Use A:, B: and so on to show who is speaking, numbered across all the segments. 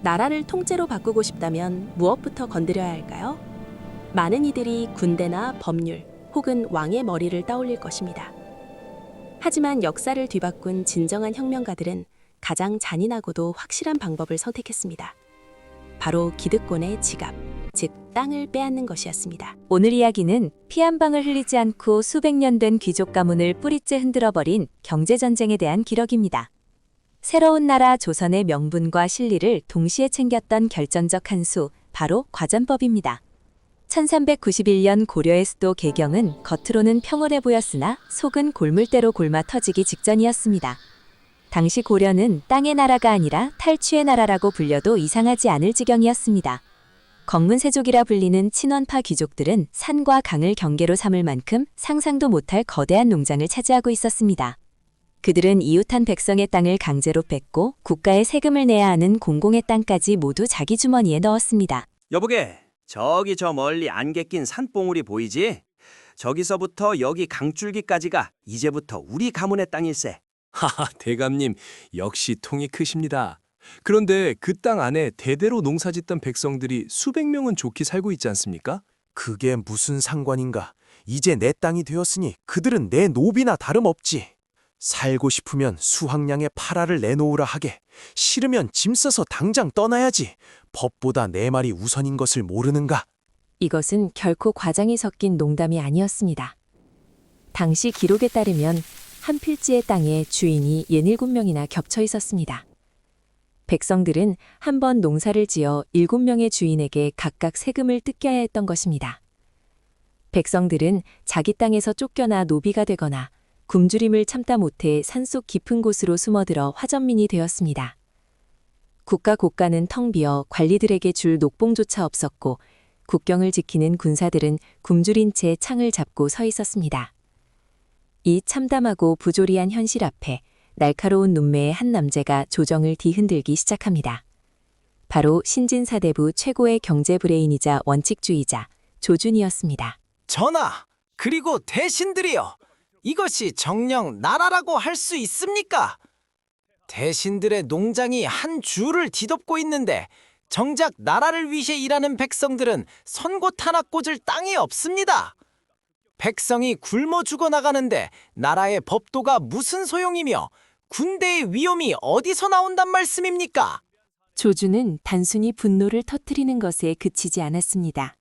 A: 나라를 통째로 바꾸고 싶다면 무엇부터 건드려야 할까요? 많은 이들이 군대나 법률 혹은 왕의 머리를 떠올릴 것입니다. 하지만 역사를 뒤바꾼 진정한 혁명가들은 가장 잔인하고도 확실한 방법을 선택했습니다. 바로 기득권의 지갑, 즉 땅을 빼앗는 것이었습니다.
B: 오늘 이야기는 피 한 방울 흘리지 않고 수백 년 된 귀족 가문을 뿌리째 흔들어버린 경제전쟁에 대한 기록입니다. 새로운 나라 조선의 명분과 실리를 동시에 챙겼던 결정적 한 수, 바로 과전법입니다. 1391년 고려의 수도 개경은 겉으로는 평온해 보였으나 속은 골물대로 골마 터지기 직전이었습니다. 당시 고려는 땅의 나라가 아니라 탈취의 나라라고 불려도 이상하지 않을 지경이었습니다. 검문세족이라 불리는 친원파 귀족들은 산과 강을 경계로 삼을 만큼 상상도 못할 거대한 농장을 차지하고 있었습니다. 그들은 이웃한 백성의 땅을 강제로 뺏고 국가에 세금을 내야 하는 공공의 땅까지 모두 자기 주머니에 넣었습니다.
C: 여보게, 저기 저 멀리 안개 낀 산봉우리 보이지? 저기서부터 여기 강줄기까지가 이제부터 우리 가문의 땅일세.
D: 하하, 대감님, 역시 통이 크십니다. 그런데 그 땅 안에 대대로 농사짓던 백성들이 수백 명은 좋게 살고 있지 않습니까?
E: 그게 무슨 상관인가? 이제 내 땅이 되었으니 그들은 내 노비나 다름없지. 살고 싶으면 수확량의 파라를 내놓으라 하게. 싫으면 짐 싸서 당장 떠나야지. 법보다 내 말이 우선인 것을 모르는가?
B: 이것은 결코 과장이 섞인 농담이 아니었습니다. 당시 기록에 따르면 한 필지의 땅에 주인이 67명이나 겹쳐 있었습니다. 백성들은 한 번 농사를 지어 7명의 주인에게 각각 세금을 뜯겨야 했던 것입니다. 백성들은 자기 땅에서 쫓겨나 노비가 되거나 굶주림을 참다 못해 산속 깊은 곳으로 숨어들어 화전민이 되었습니다. 국가 곳간은 텅 비어 관리들에게 줄 녹봉조차 없었고 국경을 지키는 군사들은 굶주린 채 창을 잡고 서 있었습니다. 이 참담하고 부조리한 현실 앞에 날카로운 눈매의 한 남자가 조정을 뒤흔들기 시작합니다. 바로 신진사대부 최고의 경제 브레인이자 원칙주의자 조준이었습니다.
F: 전하, 그리고 대신들이여, 이것이 정녕 나라라고 할 수 있습니까? 대신들의 농장이 한 주를 뒤덮고 있는데 정작 나라를 위해 일하는 백성들은 선곳 하나 꽂을 땅이 없습니다. 백성이 굶어 죽어나가는데 나라의 법도가 무슨 소용이며 군대의 위험이 어디서 나온단 말씀입니까?
B: 조준은 단순히 분노를 터뜨리는 것에 그치지 않았습니다.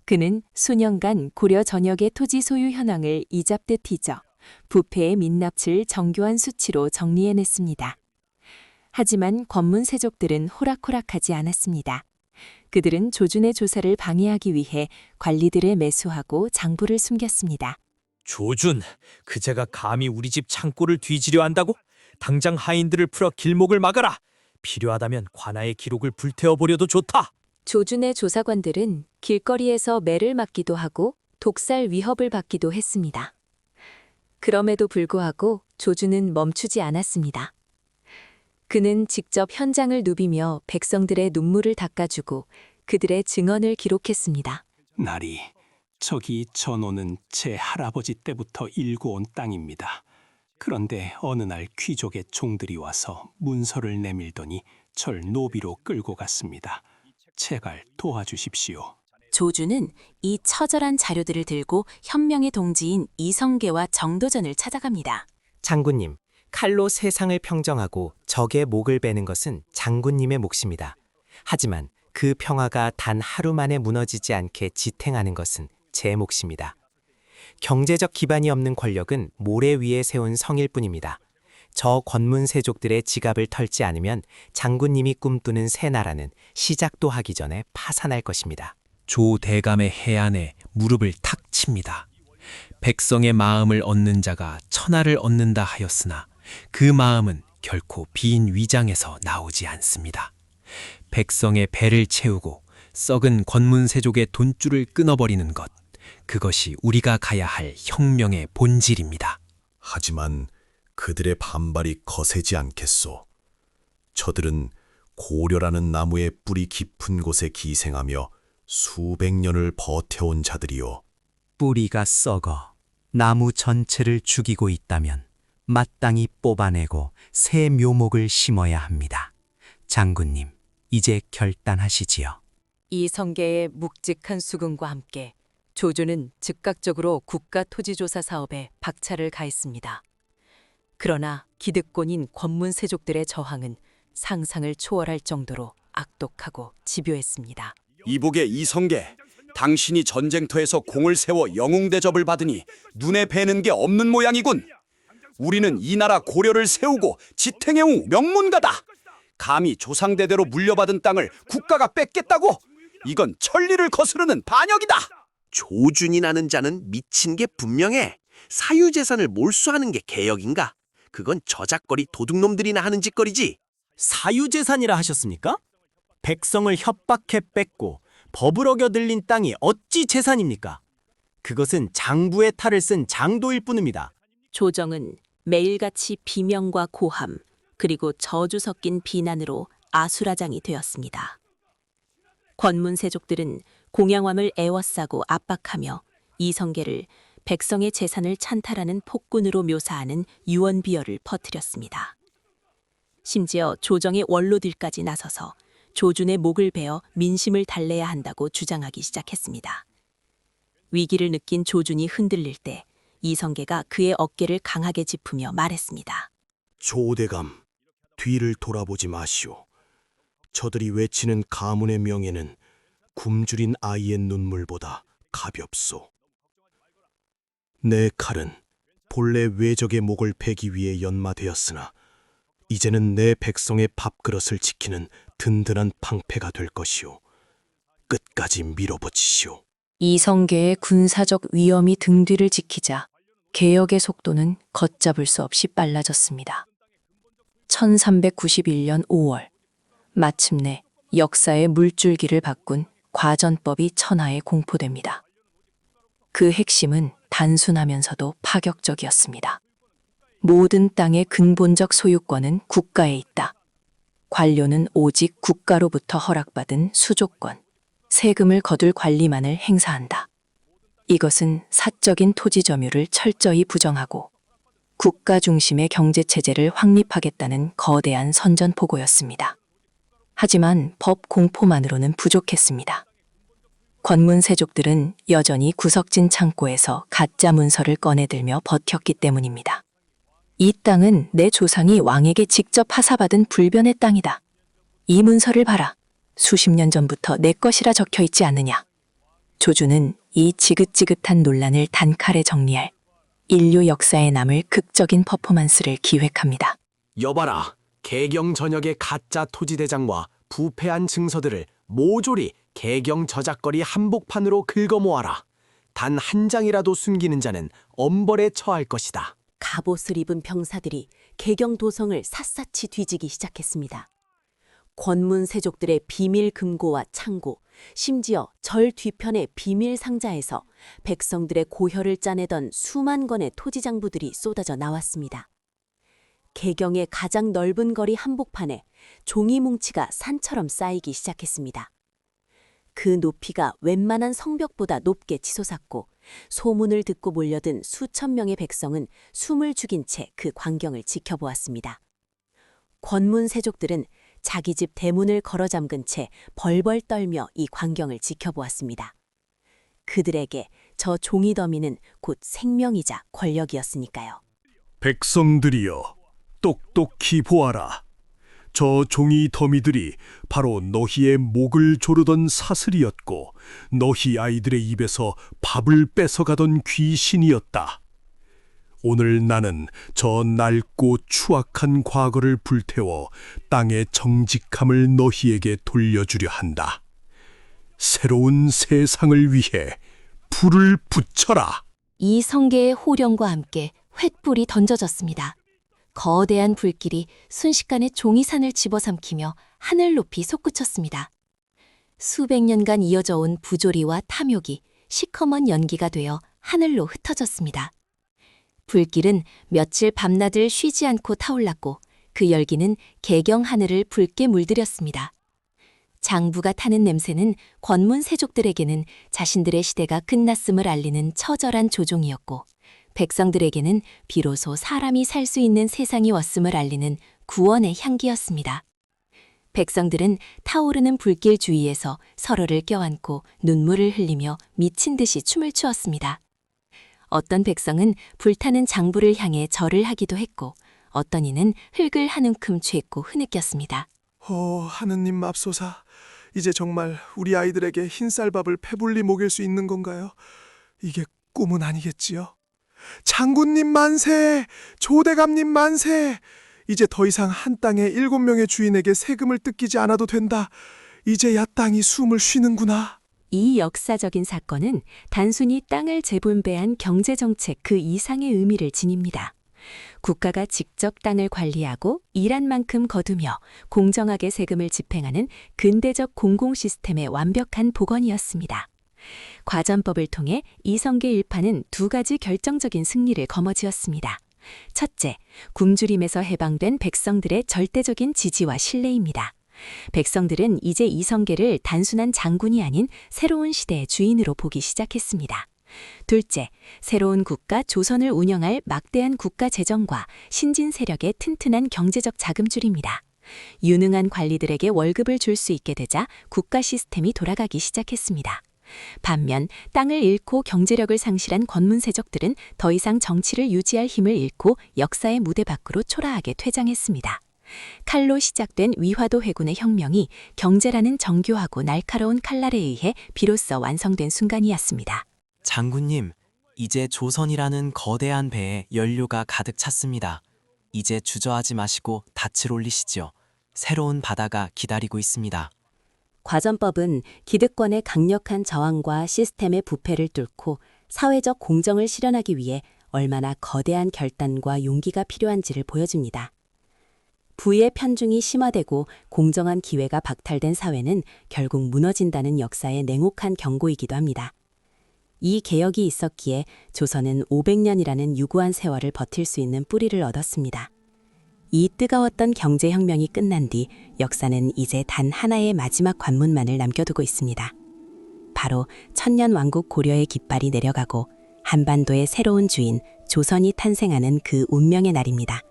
B: 그는 수년간 고려 전역의 토지 소유 현황을 이잡듯 뒤져 부패의 민낯을 정교한 수치로 정리해냈습니다. 하지만 권문세족들은 호락호락하지 않았습니다. 그들은 조준의 조사를 방해하기 위해 관리들을 매수하고 장부를 숨겼습니다.
G: 조준, 그제가 감히 우리 집 창고를 뒤지려 한다고? 당장 하인들을 풀어 길목을 막아라. 필요하다면 관아의 기록을 불태워버려도 좋다.
B: 조준의 조사관들은 길거리에서 매를 맞기도 하고 독살 위협을 받기도 했습니다. 그럼에도 불구하고 조준은 멈추지 않았습니다. 그는 직접 현장을 누비며 백성들의 눈물을 닦아주고 그들의 증언을 기록했습니다.
H: 날이 저기 전오는 제 할아버지 때부터 일궈온 땅입니다. 그런데 어느 날 귀족의 종들이 와서 문서를 내밀더니 절 노비로 끌고 갔습니다. 제발 도와주십시오.
A: 조준은 이 처절한 자료들을 들고 현명의 동지인 이성계와 정도전을 찾아갑니다.
I: 장군님, 칼로 세상을 평정하고 적의 목을 베는 것은 장군님의 몫입니다. 하지만 그 평화가 단 하루 만에 무너지지 않게 지탱하는 것은 제 몫입니다. 경제적 기반이 없는 권력은 모래 위에 세운 성일 뿐입니다. 저 권문세족들의 지갑을 털지 않으면 장군님이 꿈꾸는 새 나라는 시작도 하기 전에 파산할 것입니다.
D: 조 대감의 해안에 무릎을 탁 칩니다. 백성의 마음을 얻는 자가 천하를 얻는다 하였으나 그 마음은 결코 빈 위장에서 나오지 않습니다. 백성의 배를 채우고 썩은 권문세족의 돈줄을 끊어버리는 것, 그것이 우리가 가야 할 혁명의 본질입니다.
E: 하지만 그들의 반발이 거세지 않겠소. 저들은 고려라는 나무의 뿌리 깊은 곳에 기생하며 수백 년을 버텨온 자들이요.
I: 뿌리가 썩어 나무 전체를 죽이고 있다면 마땅히 뽑아내고 새 묘목을 심어야 합니다. 장군님, 이제 결단하시지요.
B: 이성계의 묵직한 수긍과 함께 조조는 즉각적으로 국가토지조사 사업에 박차를 가했습니다. 그러나 기득권인 권문세족들의 저항은 상상을 초월할 정도로 악독하고 집요했습니다.
J: 이복의 이성계, 당신이 전쟁터에서 공을 세워 영웅대접을 받으니 눈에 뵈는 게 없는 모양이군. 우리는 이 나라 고려를 세우고 지탱해온 명문가다. 감히 조상대대로 물려받은 땅을 국가가 뺏겠다고? 이건 천리를 거스르는 반역이다.
C: 조준이라는 자는 미친 게 분명해. 사유재산을 몰수하는 게 개혁인가? 그건 저작거리 도둑놈들이나 하는 짓거리지.
F: 사유재산이라 하셨습니까? 백성을 협박해 뺏고 법을 어겨 들린 땅이 어찌 재산입니까? 그것은 장부의 탈을 쓴 장도일 뿐입니다.
A: 조정은 매일같이 비명과 고함, 그리고 저주 섞인 비난으로 아수라장이 되었습니다. 권문세족들은 공양왕을 애워싸고 압박하며 이성계를 백성의 재산을 찬탈하는 폭군으로 묘사하는 유언비어를 퍼뜨렸습니다. 심지어 조정의 원로들까지 나서서 조준의 목을 베어 민심을 달래야 한다고 주장하기 시작했습니다. 위기를 느낀 조준이 흔들릴 때 이성계가 그의 어깨를 강하게 짚으며 말했습니다.
E: 조대감, 뒤를 돌아보지 마시오. 저들이 외치는 가문의 명예는 굶주린 아이의 눈물보다 가볍소. 내 칼은 본래 외적의 목을 베기 위해 연마되었으나 이제는 내 백성의 밥그릇을 지키는 든든한 방패가 될 것이오. 끝까지 밀어붙이시오.
B: 이성계의 군사적 위엄이 등 뒤를 지키자 개혁의 속도는 걷잡을 수 없이 빨라졌습니다. 1391년 5월, 마침내 역사의 물줄기를 바꾼 과전법이 천하에 공포됩니다. 그 핵심은 단순하면서도 파격적이었습니다. 모든 땅의 근본적 소유권은 국가에 있다. 관료는 오직 국가로부터 허락받은 수조권, 세금을 거둘 권리만을 행사한다. 이것은 사적인 토지 점유를 철저히 부정하고 국가 중심의 경제체제를 확립하겠다는 거대한 선전포고였습니다. 하지만 법 공포만으로는 부족했습니다. 권문세족들은 여전히 구석진 창고에서 가짜 문서를 꺼내들며 버텼기 때문입니다. 이 땅은 내 조상이 왕에게 직접 하사받은 불변의 땅이다. 이 문서를 봐라. 수십 년 전부터 내 것이라 적혀 있지 않느냐. 조준은 이 지긋지긋한 논란을 단칼에 정리할 인류 역사에 남을 극적인 퍼포먼스를 기획합니다.
E: 여봐라, 개경 전역의 가짜 토지대장과 부패한 증서들을 모조리 개경 저작거리 한복판으로 긁어 모아라. 단 한 장이라도 숨기는 자는 엄벌에 처할 것이다.
A: 갑옷을 입은 병사들이 개경 도성을 샅샅이 뒤지기 시작했습니다. 권문세족들의 비밀 금고와 창고, 심지어 절 뒤편의 비밀 상자에서 백성들의 고혈을 짜내던 수만 건의 토지장부들이 쏟아져 나왔습니다. 개경의 가장 넓은 거리 한복판에 종이 뭉치가 산처럼 쌓이기 시작했습니다. 그 높이가 웬만한 성벽보다 높게 치솟았고 소문을 듣고 몰려든 수천 명의 백성은 숨을 죽인 채 그 광경을 지켜보았습니다. 권문세족들은 자기 집 대문을 걸어 잠근 채 벌벌 떨며 이 광경을 지켜보았습니다. 그들에게 저 종이 더미는 곧 생명이자 권력이었으니까요.
K: 백성들이여, 똑똑히 보아라. 저 종이 더미들이 바로 너희의 목을 조르던 사슬이었고 너희 아이들의 입에서 밥을 뺏어가던 귀신이었다. 오늘 나는 저 낡고 추악한 과거를 불태워 땅의 정직함을 너희에게 돌려주려 한다. 새로운 세상을 위해 불을 붙여라.
A: 이성계의 호령과 함께 횃불이 던져졌습니다. 거대한 불길이 순식간에 종이산을 집어삼키며 하늘 높이 솟구쳤습니다. 수백 년간 이어져 온 부조리와 탐욕이 시커먼 연기가 되어 하늘로 흩어졌습니다. 불길은 며칠 밤낮을 쉬지 않고 타올랐고 그 열기는 개경 하늘을 붉게 물들였습니다. 장부가 타는 냄새는 권문세족들에게는 자신들의 시대가 끝났음을 알리는 처절한 조종이었고 백성들에게는 비로소 사람이 살 수 있는 세상이 왔음을 알리는 구원의 향기였습니다.
B: 백성들은 타오르는 불길 주위에서 서로를 껴안고 눈물을 흘리며 미친 듯이 춤을 추었습니다. 어떤 백성은 불타는 장부를 향해 절을 하기도 했고 어떤 이는 흙을 한 움큼 취했고 흐느꼈습니다.
K: 하느님 맙소사. 이제 정말 우리 아이들에게 흰쌀밥을 배불리 먹일 수 있는 건가요? 이게 꿈은 아니겠지요? 장군님 만세! 조대감님 만세! 이제 더 이상 한 땅에 7명의 주인에게 세금을 뜯기지 않아도 된다. 이제야 땅이 숨을 쉬는구나.
A: 이 역사적인 사건은 단순히 땅을 재분배한 경제정책 그 이상의 의미를 지닙니다. 국가가 직접 땅을 관리하고 일한 만큼 거두며 공정하게 세금을 집행하는 근대적 공공 시스템의 완벽한 복원이었습니다. 과전법을 통해 이성계 일파는 두 가지 결정적인 승리를 거머쥐었습니다. 첫째, 굶주림에서 해방된 백성들의 절대적인 지지와 신뢰입니다. 백성들은 이제 이성계를 단순한 장군이 아닌 새로운 시대의 주인으로 보기 시작했습니다. 둘째, 새로운 국가 조선을 운영할 막대한 국가 재정과 신진 세력의 튼튼한 경제적 자금줄입니다. 유능한 관리들에게 월급을 줄 수 있게 되자 국가 시스템이 돌아가기 시작했습니다. 반면 땅을 잃고 경제력을 상실한 권문세족들은 더 이상 정치를 유지할 힘을 잃고 역사의 무대 밖으로 초라하게 퇴장했습니다. 칼로 시작된 위화도 회군의 혁명이 경제라는 정교하고 날카로운 칼날에 의해 비로소 완성된 순간이었습니다.
I: 장군님, 이제 조선이라는 거대한 배에 연료가 가득 찼습니다. 이제 주저하지 마시고 닻을 올리시죠. 새로운 바다가 기다리고 있습니다.
A: 과전법은 기득권의 강력한 저항과 시스템의 부패를 뚫고 사회적 공정을 실현하기 위해 얼마나 거대한 결단과 용기가 필요한지를 보여줍니다. 부의 편중이 심화되고 공정한 기회가 박탈된 사회는 결국 무너진다는 역사의 냉혹한 경고이기도 합니다. 이 개혁이 있었기에 조선은 500년이라는 유구한 세월을 버틸 수 있는 뿌리를 얻었습니다. 이 뜨거웠던 경제혁명이 끝난 뒤 역사는 이제 단 하나의 마지막 관문만을 남겨두고 있습니다. 바로 천년왕국 고려의 깃발이 내려가고 한반도의 새로운 주인 조선이 탄생하는 그 운명의 날입니다.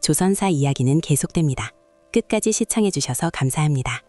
A: 조선사 이야기는 계속됩니다. 끝까지 시청해주셔서 감사합니다.